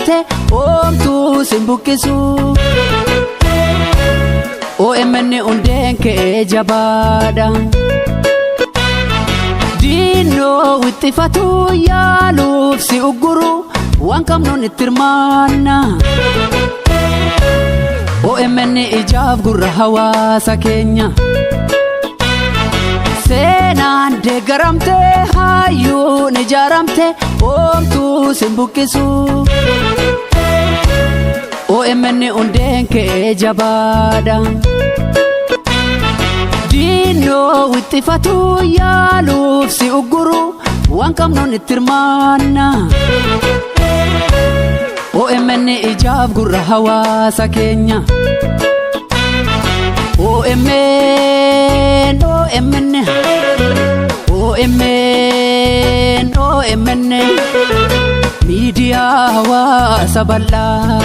jaramte omtu simbukisu OMN unden ke jabada Dino wittifatu yaaluf si uguru waan kamnoon ittirmaanna OMN ijaaf gurra hawaasa keenya Seenaan deeggaramte hayyuun ijaaramte omtu simbukisu OMN unden ke jabada Dino wittifatu yaaluf si uguru waan kamnoon ittirmaanna OMN ijaaf gurra hawaasa keenya OMN OMN OMN OMN miidiyaa hawaasa bal'aa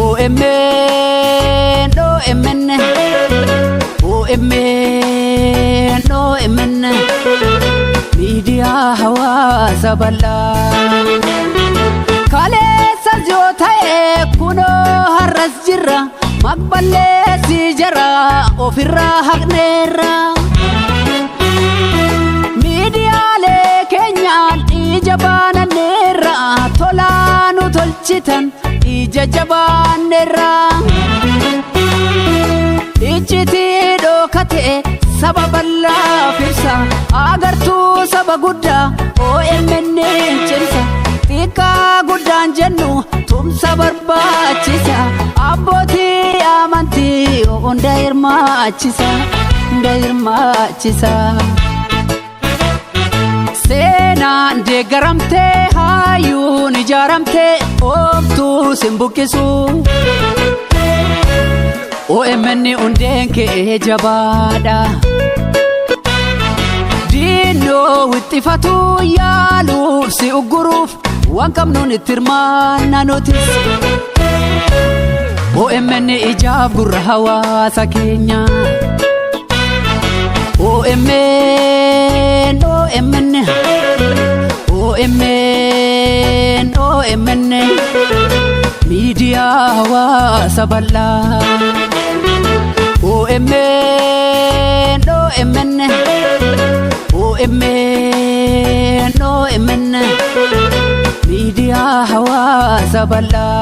OMN OMN OMN OMN miidiyaa hawaasa bal'aa Kaleessa yoo ta'e kunoo har'as jirra maqballeessi jara ofirraa haqneerra miidiyaalee keenyaan ija baananneerra tolaanu tolchitan ija jabaanneerra ijjitii dhookate saba bal'aaf ibsa agartuu saba guddaa OMN cimsa xiqqaa guddaan jennu tumsa barbaachisa abbootii amantii hunda hirmaachisa Seenaan deeggaramte hayyuun ijaaramte omtuu simbukisu OMN unden ke jabada Dino wittifatu yaaluf si uguruuf waan kamnoon ittirmaanna nutis OMN ijaaf gurra hawaasa keenya OMN OMN OMN OMN miidiyaa hawaasa bal'aa OMN OMN OMN OMN miidiyaa hawaasa bal'aa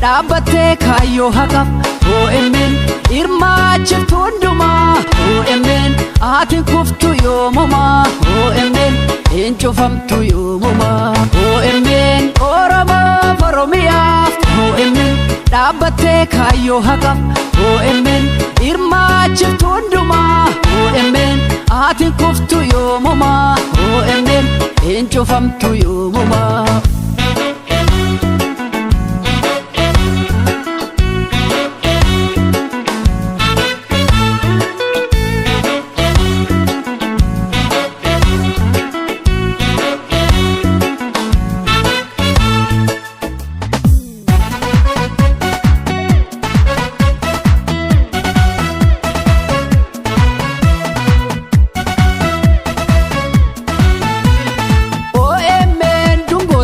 Dhaabbattee kaayyoo haqaf OMN hirmaachiftu hundumaa OMN ati kuftu yoomumaa OMN hin cufamtu yoomumaa OMN Oromoof Oromiyaaf OMN dhaabbattee kaayyoo haqaf OMN hirmaachiftu hundumaa OMN ati kuftu yoomumaa OMN hin cufamtu yoomumaa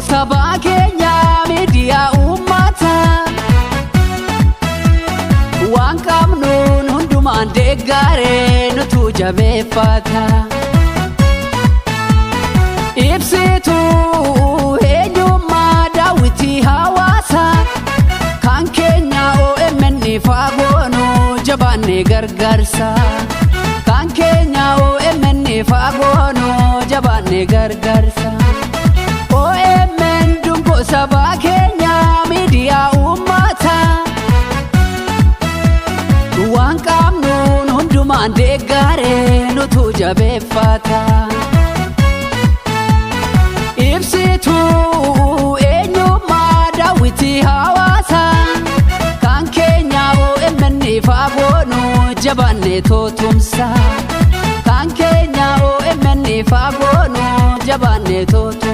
Sabaa keenya miidiyaa uummataa waan qabnuun hundumaan deeggaree nutu jabeeffata ibsituu eenyummaa daawwitii hawaasa kan keenya OMN faagoonu jabaannee gargaarsa kan keenya OMN faagoonu jabaannee gargaarsa OMN dungo sabaa keenya miidiyaa uummataa waan qabnuun hundumaan deeggaree nutu jabeeffata ibsituu eenyummaa daawwitii hawaasa kan keenya OMN faagoonu jabaannee tootumsa fagoonu jabaanne tootu